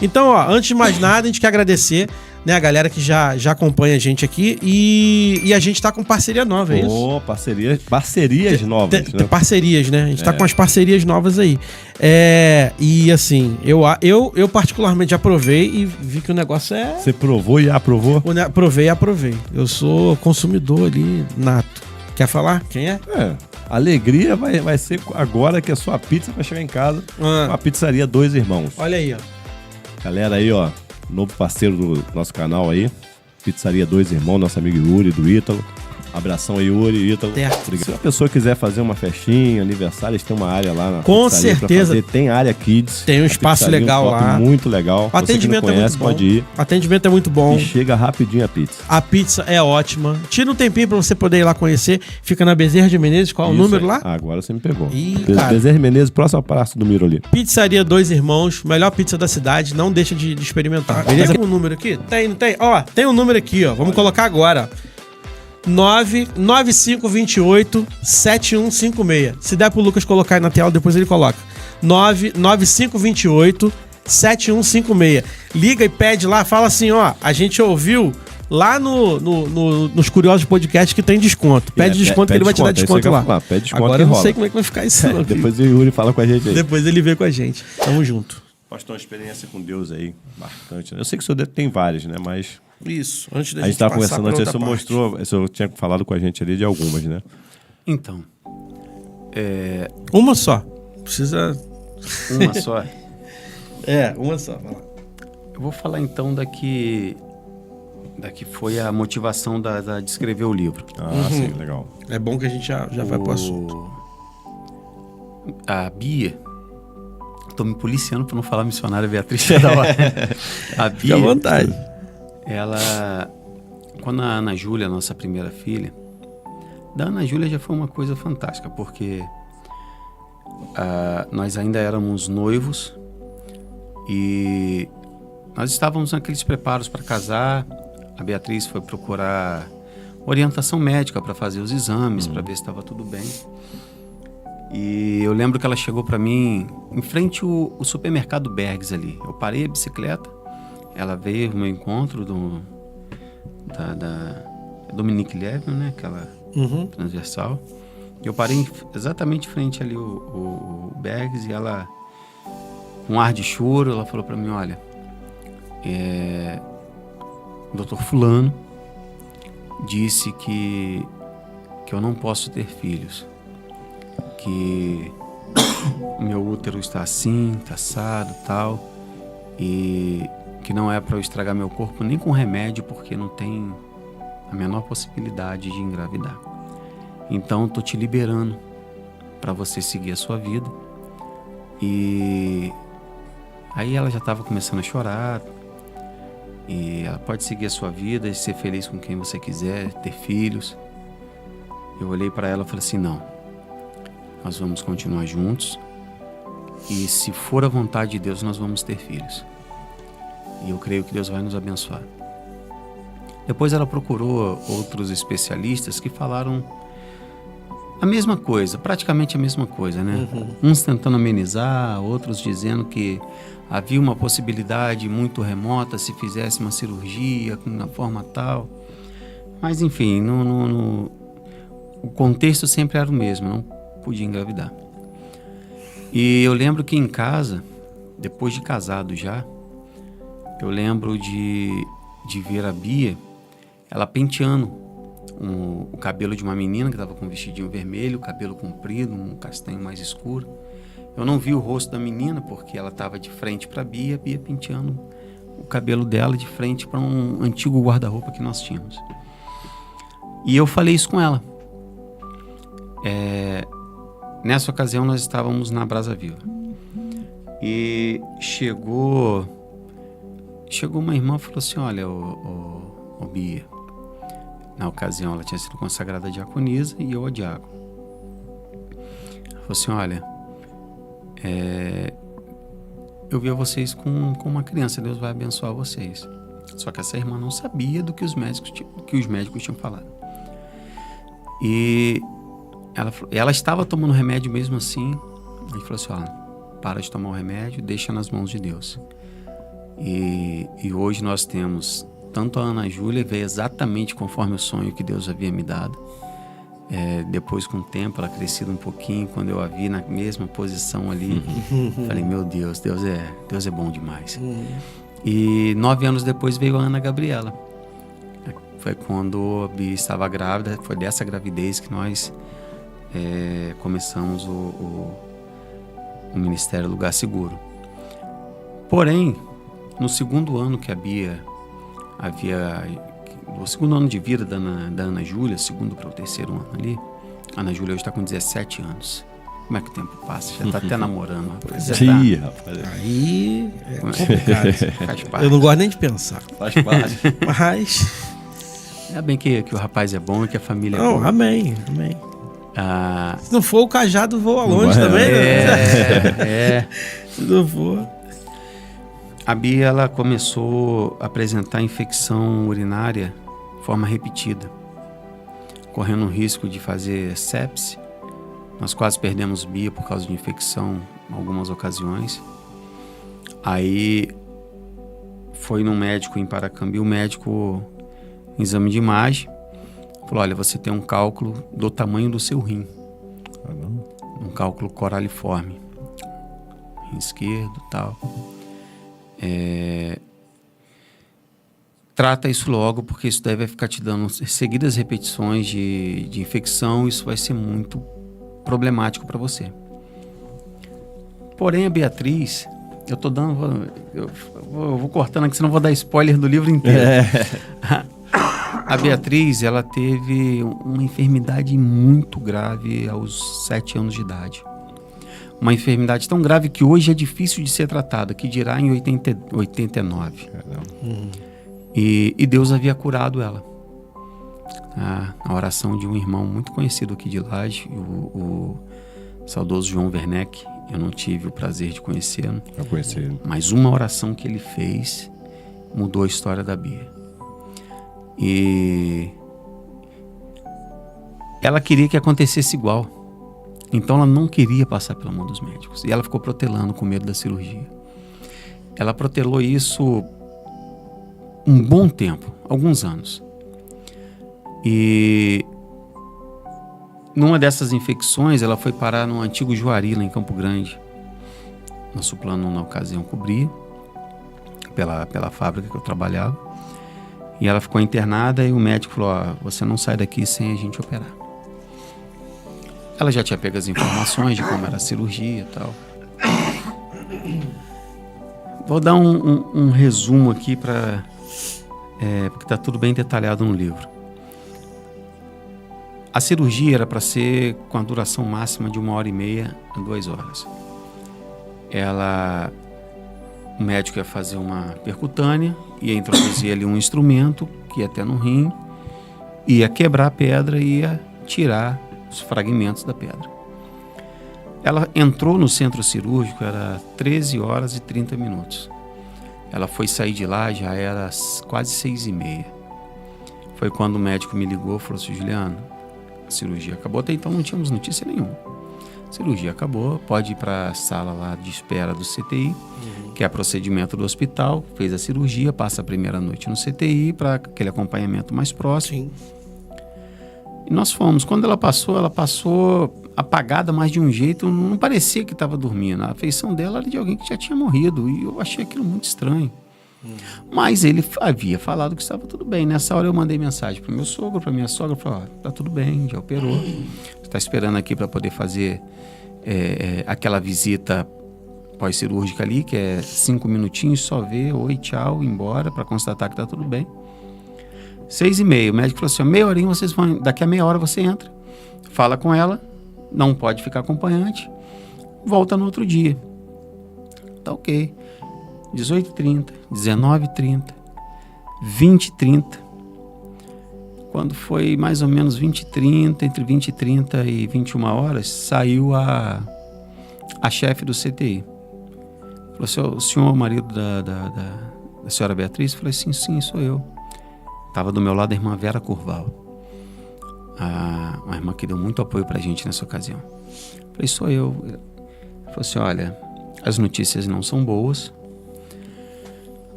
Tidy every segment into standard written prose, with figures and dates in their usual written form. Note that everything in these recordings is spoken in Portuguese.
Então, ó, antes de mais nada, a gente quer agradecer, né, a galera que já acompanha a gente aqui e a gente tá com parceria nova, é isso? Parcerias novas, né? Parcerias, né? A gente tá com as parcerias novas aí. E assim, eu particularmente já provei e vi que o negócio é... Você provou e aprovou? Provei e aprovei. Eu sou consumidor ali nato. Quer falar? Quem é? A alegria vai ser agora que a sua pizza vai chegar em casa. Uma pizzaria Dois Irmãos. Olha aí, ó. Galera aí, ó. Novo parceiro do nosso canal aí. Pizzaria Dois Irmãos, nosso amigo Yuri, do Ítalo. Abração aí, Yuri, Ítalo. Se a pessoa quiser fazer uma festinha, aniversário, eles têm uma área lá na com certeza. Tem área Kids. Tem um espaço legal lá. Muito legal. O atendimento conhece, é muito bom. Pode ir. O atendimento é muito bom. E chega rapidinho a pizza. A pizza é ótima. Tira um tempinho pra você poder ir lá conhecer. Fica na Bezerra de Menezes. Qual é o número lá? Agora você me pegou. Bezerra de Menezes, próximo palácio do Miro ali. Pizzaria Dois Irmãos. Melhor pizza da cidade. Não deixa de experimentar. Beleza? Tem um número aqui? Tem, não tem? Ó, tem um número aqui, ó. Vamos colocar agora. 99528-7156. Se der pro Lucas colocar aí na tela, depois ele coloca. 99528-7156. Liga e pede lá, fala assim, ó, a gente ouviu lá nos Curiosos Podcast que tem desconto. Pede desconto que ele vai te dar desconto lá. Pede desconto. Agora eu não sei como é que vai ficar isso. Depois o Yuri fala com a gente aí. Depois ele vê com a gente. Tamo junto. Pastor, uma experiência com Deus aí, marcante. Eu sei que o senhor tem várias, né? Mas... Isso, antes da gente estava conversando antes, o senhor tinha falado com a gente ali de algumas, né? Então, uma só. Precisa... Uma só? Uma só. Vai lá. Eu vou falar então da que foi a motivação de escrever o livro. Sim, legal. É bom que a gente já vai pro assunto. A Bia... Tô me policiando para não falar missionária Beatriz da hora. A Bia... Fique à vontade. Ela, quando a Ana Júlia, nossa primeira filha, da Ana Júlia já foi uma coisa fantástica, porque nós ainda éramos noivos e nós estávamos naqueles preparos para casar. A Beatriz foi procurar orientação médica para fazer os exames, para ver se estava tudo bem. E eu lembro que ela chegou para mim em frente ao supermercado Bergs ali. Eu parei a bicicleta. Ela veio no meu encontro da Dominique Levin, né? Aquela transversal. E eu parei exatamente em frente ali o Bergs e ela, com um ar de choro, ela falou para mim, olha, o doutor fulano disse que eu não posso ter filhos, que o meu útero está assim, está assado, tal, e que não é para eu estragar meu corpo nem com remédio, porque não tem a menor possibilidade de engravidar. Então, eu tô te liberando para você seguir a sua vida. E aí ela já estava começando a chorar. E ela pode seguir a sua vida e ser feliz com quem você quiser, ter filhos. Eu olhei para ela e falei assim, não, nós vamos continuar juntos. E se for a vontade de Deus, nós vamos ter filhos. E eu creio que Deus vai nos abençoar. Depois ela procurou outros especialistas que falaram a mesma coisa, praticamente a mesma coisa, né? Uns tentando amenizar, outros dizendo que havia uma possibilidade muito remota se fizesse uma cirurgia na forma tal. Mas enfim, o contexto sempre era o mesmo, não podia engravidar. E eu lembro que em casa, depois de casado já, eu lembro de ver a Bia, ela penteando o cabelo de uma menina que estava com um vestidinho vermelho, cabelo comprido, um castanho mais escuro. Eu não vi o rosto da menina porque ela estava de frente para a Bia penteando o cabelo dela de frente para um antigo guarda-roupa que nós tínhamos. E eu falei isso com ela. Nessa ocasião nós estávamos na Brasa Viva. E chegou uma irmã e falou assim, olha, ô Bia, na ocasião ela tinha sido consagrada diaconisa e eu a diácono. Ela falou assim, olha, eu vi vocês com uma criança, Deus vai abençoar vocês. Só que essa irmã não sabia do que os médicos tinham falado. E ela estava tomando remédio mesmo assim. Ele falou assim, olha, para de tomar o remédio, deixa nas mãos de Deus. E hoje nós temos tanto a Ana Júlia, veio exatamente conforme o sonho que Deus havia me dado. Depois, com o tempo, ela crescida um pouquinho, quando eu a vi na mesma posição ali, falei, meu Deus, Deus é bom demais. E 9 anos depois veio a Ana Gabriela. Foi quando a Bia estava grávida, foi dessa gravidez que nós começamos o Ministério Lugar Seguro. Porém, no segundo ano que a Bia o segundo ano de vida da Ana Júlia, segundo para o terceiro ano ali, a Ana Júlia hoje está com 17 anos. Como é que o tempo passa? Já está até namorando. Rapaz. Aí é complicado. Faz parte. Eu não gosto nem de pensar. Faz parte. Mas... Ainda bem que o rapaz é bom e que a família é não, boa. amém. Se não for, o cajado voa longe também, né? Se não for... A Bia, ela começou a apresentar infecção urinária de forma repetida, correndo o risco de fazer sepse. Nós quase perdemos Bia por causa de infecção em algumas ocasiões. Aí foi num médico em Paracambi, o médico, em exame de imagem, falou, olha, você tem um cálculo do tamanho do seu rim. Um cálculo coraliforme. Rim esquerdo e tal. Trata isso logo, porque isso deve ficar te dando seguidas repetições de infecção, isso vai ser muito problemático para você. Porém, a Beatriz, eu vou cortando aqui, senão vou dar spoiler do livro inteiro. A Beatriz, ela teve uma enfermidade muito grave aos 7 anos de idade. Uma enfermidade tão grave que hoje é difícil de ser tratada, que dirá em 89. E Deus havia curado ela. A oração de um irmão muito conhecido aqui de Laje, o saudoso João Werneck. Eu não tive o prazer de conhecê-lo. Eu conheci ele. Mas uma oração que ele fez mudou a história da Bia. E ela queria que acontecesse igual. Então ela não queria passar pela mão dos médicos. E ela ficou protelando com medo da cirurgia. Ela protelou isso um bom tempo, alguns anos. E numa dessas infecções ela foi parar no antigo Juari, lá em Campo Grande. Nosso plano na ocasião cobria pela fábrica que eu trabalhava. E ela ficou internada e o médico falou, você não sai daqui sem a gente operar. Ela já tinha pego as informações de como era a cirurgia e tal. Vou dar um resumo aqui porque está tudo bem detalhado no livro. A cirurgia era para ser com a duração máxima de 1h30 a 2 horas. O médico ia fazer uma percutânea, ia introduzir ali um instrumento que ia até no rim, ia quebrar a pedra e ia tirar os fragmentos da pedra. Ela entrou no centro cirúrgico, era 13 horas e 30 minutos. Ela foi sair de lá, já era quase 6h30. Foi quando o médico me ligou e falou assim, Juliano, a cirurgia acabou. Até então não tínhamos notícia nenhuma. A cirurgia acabou, pode ir para a sala lá de espera do CTI, que é procedimento do hospital, fez a cirurgia, passa a primeira noite no CTI para aquele acompanhamento mais próximo. Sim. E nós fomos. Quando ela passou apagada, mas de um jeito, não parecia que estava dormindo. A feição dela era de alguém que já tinha morrido. E eu achei aquilo muito estranho. Mas ele havia falado que estava tudo bem. Nessa hora eu mandei mensagem para o meu sogro, para minha sogra. Falei, tá tudo bem, já operou. Está esperando aqui para poder fazer aquela visita pós-cirúrgica ali, que é 5 minutinhos, só ver, oi, tchau, embora, para constatar que está tudo bem. 6h30, o médico falou assim, meia horinha vocês vão, daqui a meia hora você entra, fala com ela, não pode ficar acompanhante, volta no outro dia. Tá ok. 18h30, 19h30, 20h30. Quando foi mais ou menos 20h30, entre 20h30 e 21 horas, saiu a chefe do CTI. Falou assim, o senhor é o marido da senhora Beatriz? Eu falei, sim, sou eu. Estava do meu lado a irmã Vera Curval, uma irmã que deu muito apoio pra gente nessa ocasião. Eu falei, sou eu. Ele falou assim, olha, as notícias não são boas.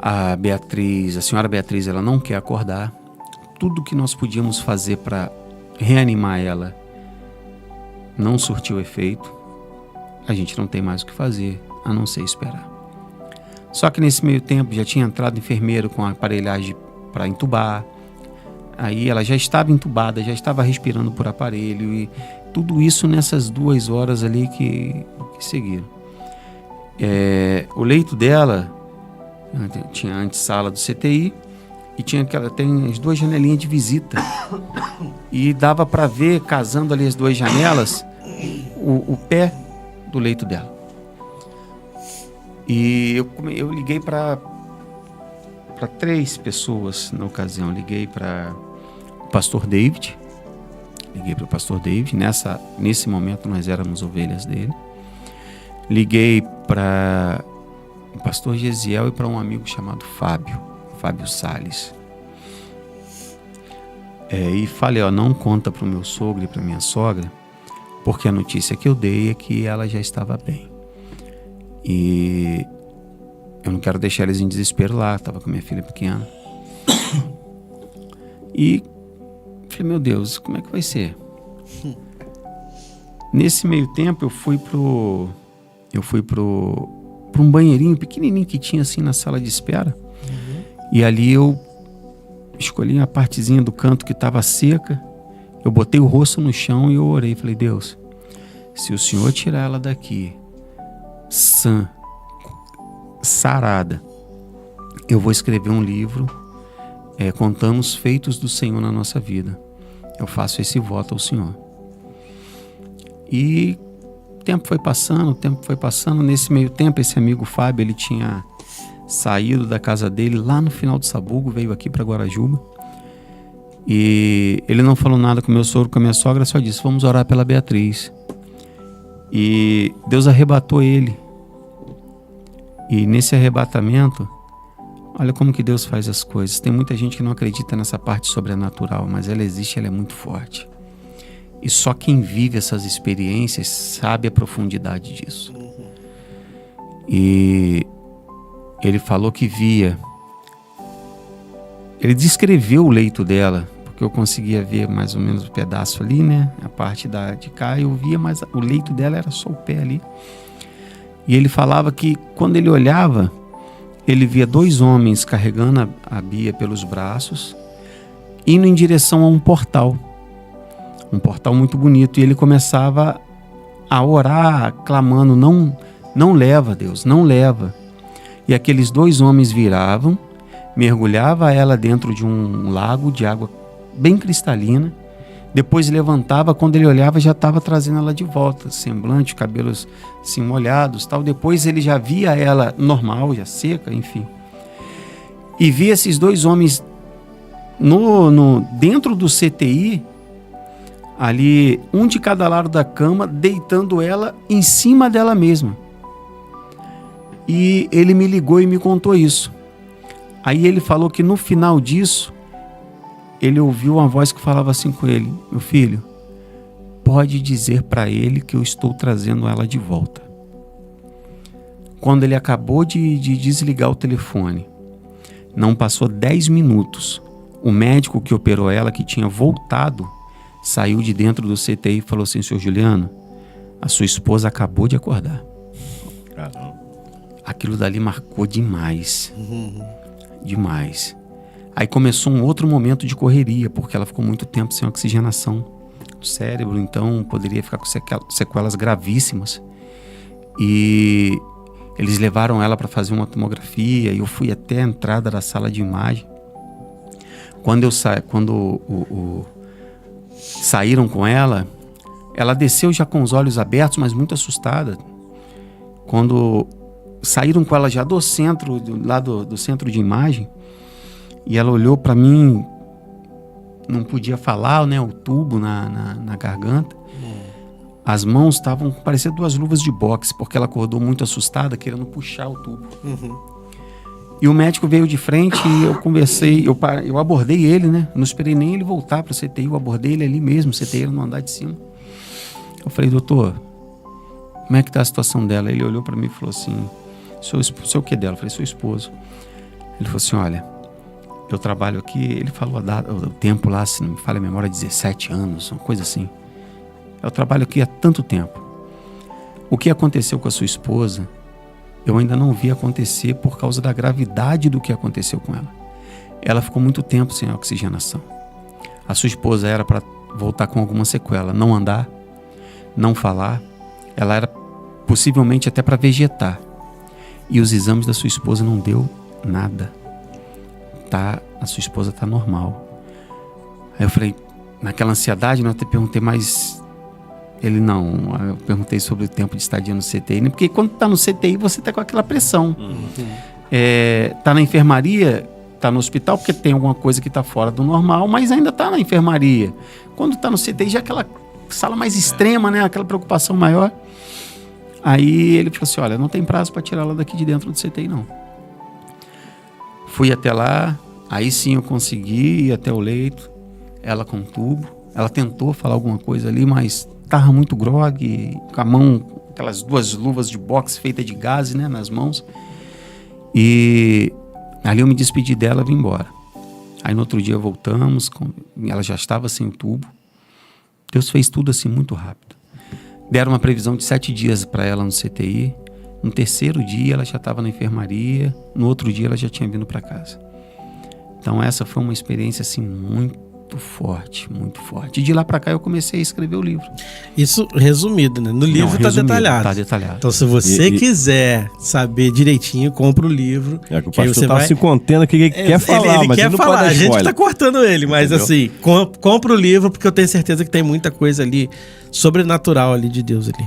A senhora Beatriz, ela não quer acordar. Tudo que nós podíamos fazer para reanimar ela não surtiu efeito. A gente não tem mais o que fazer, a não ser esperar. Só que nesse meio tempo já tinha entrado enfermeiro com a aparelhagem para entubar. Aí ela já estava entubada, já estava respirando por aparelho, e tudo isso nessas 2 horas ali que seguiram. O leito dela tinha a antessala do CTI e tem as 2 janelinhas de visita. E dava para ver, casando ali as 2 janelas, o pé do leito dela. E eu liguei para 3 pessoas na ocasião. Liguei para o pastor David. Nesse momento nós éramos ovelhas dele. Liguei para o pastor Gesiel e para um amigo chamado Fábio Salles. E falei, não conta para o meu sogro e para minha sogra, porque a notícia que eu dei é que ela já estava bem. E eu não quero deixar eles em desespero lá, estava com minha filha pequena. E falei, meu Deus, como é que vai ser? Nesse meio tempo eu fui para um banheirinho pequenininho que tinha assim na sala de espera. E ali eu escolhi a partezinha do canto que estava seca. Eu botei o rosto no chão e eu orei. Falei, Deus, se o Senhor tirar ela daqui sã, sarada, eu vou escrever um livro contando os feitos do Senhor na nossa vida. Eu faço esse voto ao Senhor. E o tempo foi passando. Nesse meio tempo, esse amigo Fábio, ele tinha saído da casa dele lá no final do Sabugo, veio aqui para Guarajuba. E ele não falou nada com meu sogro, com a minha sogra, só disse, vamos orar pela Beatriz. E Deus arrebatou ele. E nesse arrebatamento, olha como que Deus faz as coisas. Tem muita gente que não acredita nessa parte sobrenatural, mas ela existe, ela é muito forte. E só quem vive essas experiências sabe a profundidade disso. E ele falou que via. Ele descreveu o leito dela, porque eu conseguia ver mais ou menos o pedaço ali, né? A parte de cá eu via, mas o leito dela era só o pé ali. E ele falava que quando ele olhava, ele via 2 homens carregando a Bia pelos braços, indo em direção a um portal muito bonito. E ele começava a orar, clamando, não leva, Deus, não leva. E aqueles 2 homens viravam, mergulhava ela dentro de um lago de água bem cristalina, depois levantava, quando ele olhava já estava trazendo ela de volta, semblante, cabelos assim molhados, tal. Depois ele já via ela normal, já seca, enfim. E via esses 2 homens dentro do CTI, ali, um de cada lado da cama, deitando ela em cima dela mesma. E ele me ligou e me contou isso. Aí ele falou que no final disso, ele ouviu uma voz que falava assim com ele, meu filho, pode dizer para ele que eu estou trazendo ela de volta. Quando ele acabou de desligar o telefone, não passou 10 minutos, o médico que operou ela, que tinha voltado, saiu de dentro do CTI e falou assim, senhor Juliano, a sua esposa acabou de acordar. Caramba. Aquilo dali marcou demais. Demais. Aí começou um outro momento de correria, porque ela ficou muito tempo sem oxigenação do cérebro, então poderia ficar com sequelas gravíssimas. E eles levaram ela para fazer uma tomografia, e eu fui até a entrada da sala de imagem. Quando saíram com ela desceu já com os olhos abertos, mas muito assustada. Quando saíram com ela já do centro, lá do centro de imagem, e ela olhou para mim, não podia falar, né? O tubo na garganta. As mãos estavam parecendo 2 luvas de boxe, porque ela acordou muito assustada, querendo puxar o tubo. E o médico veio de frente e eu conversei, eu abordei ele, né? Não esperei nem ele voltar para o CTI, eu abordei ele ali mesmo, CTI era no andar de cima. Eu falei, doutor, como é que tá a situação dela? Ele olhou para mim e falou assim, sou o que dela? Eu falei, sou esposo. Ele falou assim, olha, eu trabalho aqui, ele falou o tempo lá, se não me falha a memória, 17 anos, uma coisa assim. Eu trabalho aqui há tanto tempo. O que aconteceu com a sua esposa, eu ainda não vi acontecer por causa da gravidade do que aconteceu com ela. Ela ficou muito tempo sem oxigenação. A sua esposa era para voltar com alguma sequela, não andar, não falar. Ela era possivelmente até para vegetar. E os exames da sua esposa não deu nada. A sua esposa está normal. Aí eu falei, naquela ansiedade, eu até perguntei, mas ele não. Aí eu perguntei sobre o tempo de estadia no CTI, né? Porque quando está no CTI você está com aquela pressão. Está na enfermaria, está no hospital porque tem alguma coisa que está fora do normal, mas ainda está na enfermaria. Quando está no CTI já é aquela sala mais extrema, né? Aquela preocupação maior. Aí ele falou assim, olha, não tem prazo para tirá-la daqui de dentro do CTI, não. Fui até lá, aí sim eu consegui ir até o leito, ela com tubo. Ela tentou falar alguma coisa ali, mas estava muito grogue, com a mão, aquelas 2 luvas de boxe feitas de gás, né, nas mãos. E ali eu me despedi dela e vim embora. Aí no outro dia voltamos, ela já estava sem o tubo. Deus fez tudo assim muito rápido. Deram uma previsão de 7 dias para ela no CTI. No 3º dia ela já estava na enfermaria. No outro dia ela já tinha vindo para casa. Então essa foi uma experiência assim muito forte, muito forte. E de lá para cá eu comecei a escrever o livro. Isso resumido, né? No livro está detalhado. Tá detalhado. Então se você quiser saber direitinho, compra o livro. É que o pastor tá se contendo que ele quer falar, ele mas quer ele não falar. pode dar a gente spoiler. tá cortando ele, mas entendeu? Assim, compra o livro porque eu tenho certeza que tem muita coisa ali sobrenatural ali de Deus ali.